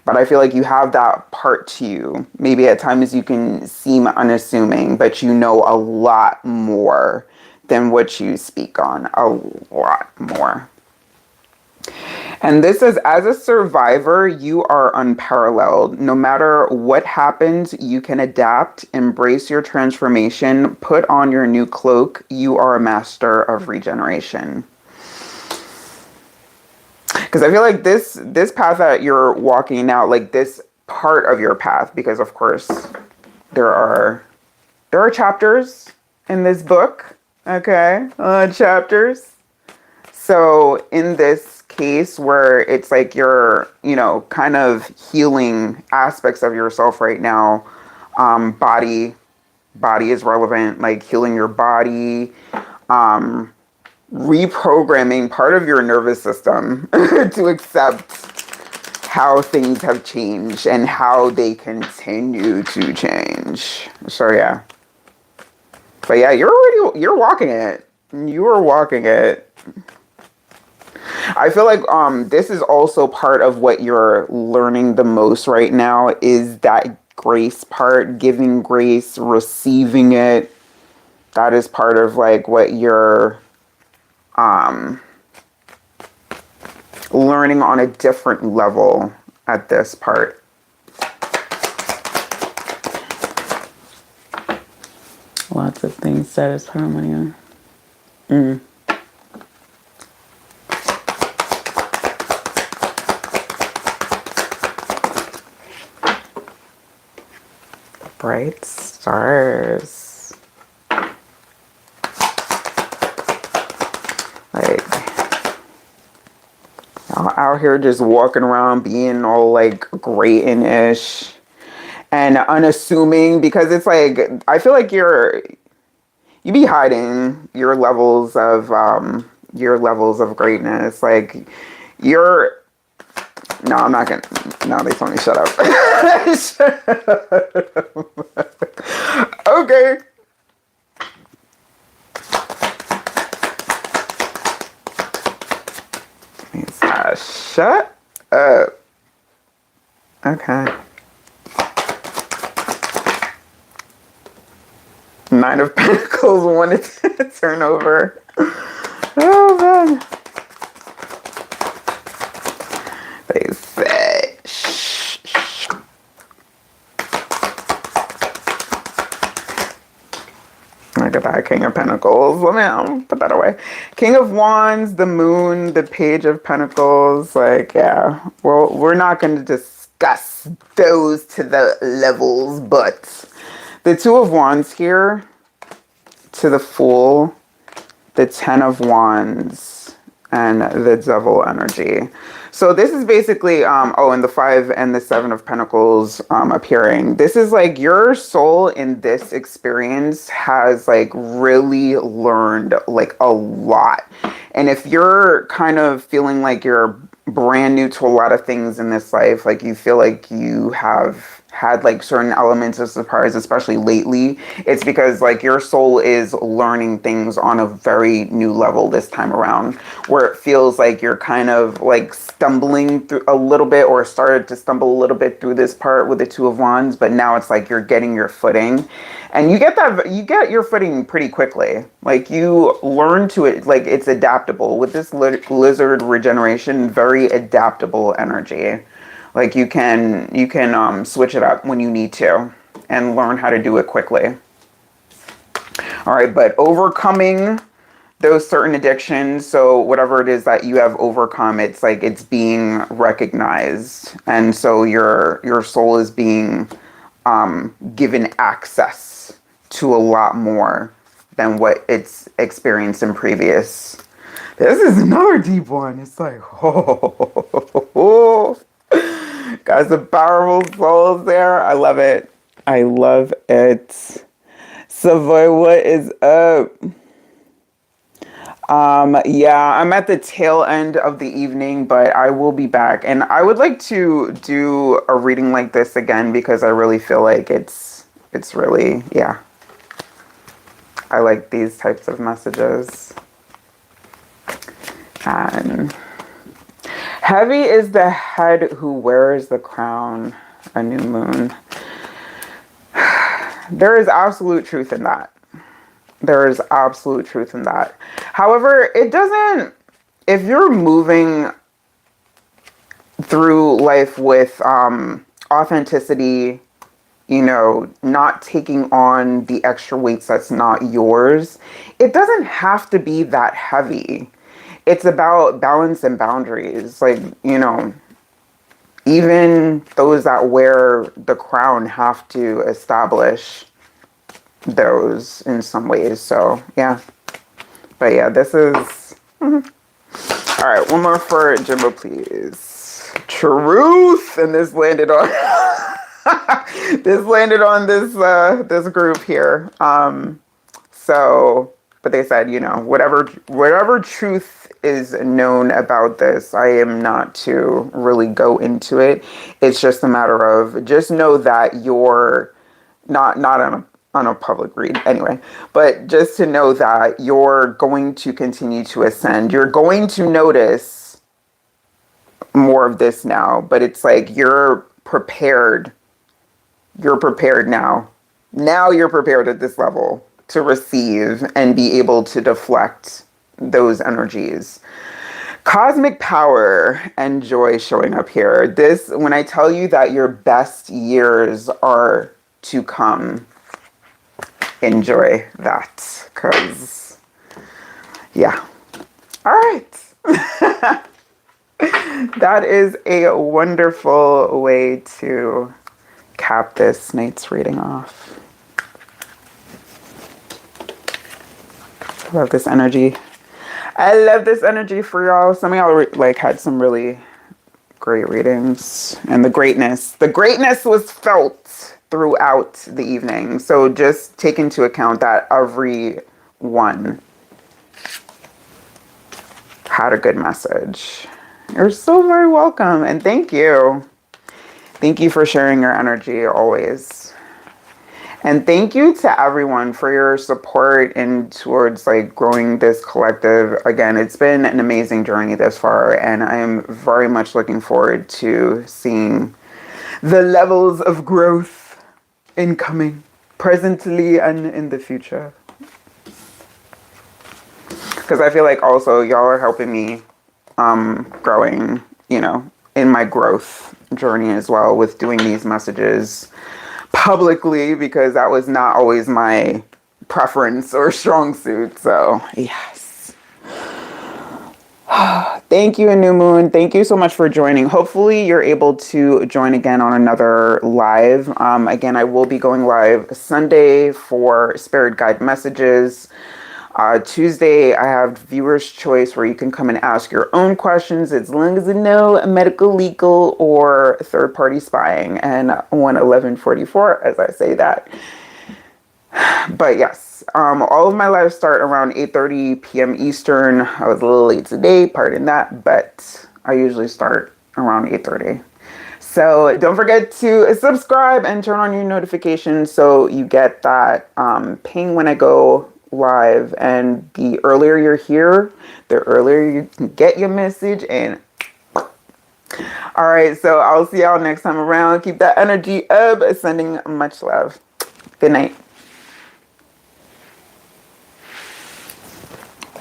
but I feel like you have that part to you. Maybe at times you can seem unassuming, but you know a lot more than what you speak on. A lot more. And this is, as a survivor, you are unparalleled. No matter what happens, you can adapt, embrace your transformation, put on your new cloak. You are a master of regeneration. Because I feel like this path that you're walking now, like this part of your path, because of course there are chapters in this book. Okay, chapters. So in this case where it's like you're, kind of healing aspects of yourself right now, body is relevant, like healing your body, reprogramming part of your nervous system to accept how things have changed and how they continue to change. So yeah. But yeah, you're walking it. You are walking it. I feel like this is also part of what you're learning the most right now, is that grace part, giving grace, receiving it. That is part of like what you're learning on a different level at this part. Lots of things said as harmony. Bright stars. Like, y'all out here just walking around being all like great and ish and unassuming, because it's like, I feel like you be hiding your levels of greatness. Like, you're, no, I'm not gonna, no, they told me shut up. Shut up. Okay. Shut up. Okay. Nine of Pentacles wanted to turn over. Oh, man. They say, shh, shh. Look at that, King of Pentacles. Let me put that away. King of Wands, the Moon, the Page of Pentacles. Like, yeah, well, we're not going to discuss those to the levels, but the Two of Wands here to the Fool, the Ten of Wands, and the Devil energy. So this is basically, oh, and the Five and the Seven of Pentacles appearing. This is like your soul in this experience has like really learned like a lot. And if you're kind of feeling like you're brand new to a lot of things in this life, like you feel like you have had like certain elements of surprise, especially lately, it's because like your soul is learning things on a very new level this time around, where it feels like you're kind of like stumbling through a little bit, or started to stumble a little bit through this part with the Two of Wands, but now it's like you're getting your footing, and you get your footing pretty quickly. Like you learn to it, like it's adaptable with this lizard regeneration, very adaptable energy. Like you can switch it up when you need to and learn how to do it quickly. All right, but overcoming those certain addictions, so whatever it is that you have overcome, it's like it's being recognized, and so your soul is being given access to a lot more than what it's experienced in previous. This is another deep one. It's like, oh. Guys, the powerful souls there. I love it. I love it. Savoy, what is up? Yeah, I'm at the tail end of the evening, but I will be back. And I would like to do a reading like this again, because I really feel like it's really, yeah. I like these types of messages. And heavy is the head who wears the crown, a new moon. There is absolute truth in that. There is absolute truth in that. However, it doesn't, if you're moving through life with authenticity, you know, not taking on the extra weights that's not yours, it doesn't have to be that heavy. It's about balance and boundaries. Like, you know, even those that wear the crown have to establish those in some ways. So, yeah. But yeah, this is... All right, one more for Jimbo, please. Truth! And this landed on... this landed on this group here. So... But they said, you know, whatever truth is known about this, I am not to really go into it. It's just a matter of just know that you're not on a public read anyway, but just to know that you're going to continue to ascend. You're going to notice more of this now, but it's like you're prepared. You're prepared now. Now you're prepared at this level to receive and be able to deflect those energies. Cosmic power and joy showing up here. This, when I tell you that your best years are to come, enjoy that. Because, yeah. All right. That is a wonderful way to cap this night's reading off. I love this energy. I love this energy for y'all. Some of y'all like had some really great readings, and the greatness was felt throughout the evening. So just take into account that everyone had a good message. You're so very welcome, and thank you. Thank you for sharing your energy always. And thank you to everyone for your support and towards like growing this collective. Again, it's been an amazing journey this far, and I am very much looking forward to seeing the levels of growth incoming, presently and in the future. Because I feel like also y'all are helping me growing, you know, in my growth journey as well with doing these messages publicly, because that was not always my preference or strong suit. So yes. Thank you, New Moon. Thank you so much for joining. Hopefully you're able to join again on another live. Again, I will be going live Sunday for Spirit Guide messages. Tuesday, I have Viewer's Choice, where you can come and ask your own questions as long as it's no medical, legal, or third-party spying. And 11144, as I say that. But yes, all of my lives start around 8:30 p.m. Eastern. I was a little late today, pardon that, but I usually start around 8:30. So don't forget to subscribe and turn on your notifications so you get that ping when I go live. And the earlier you're here, the earlier you can get your message. And all right, so I'll see y'all next time around. Keep that energy up. Sending much love. Good night.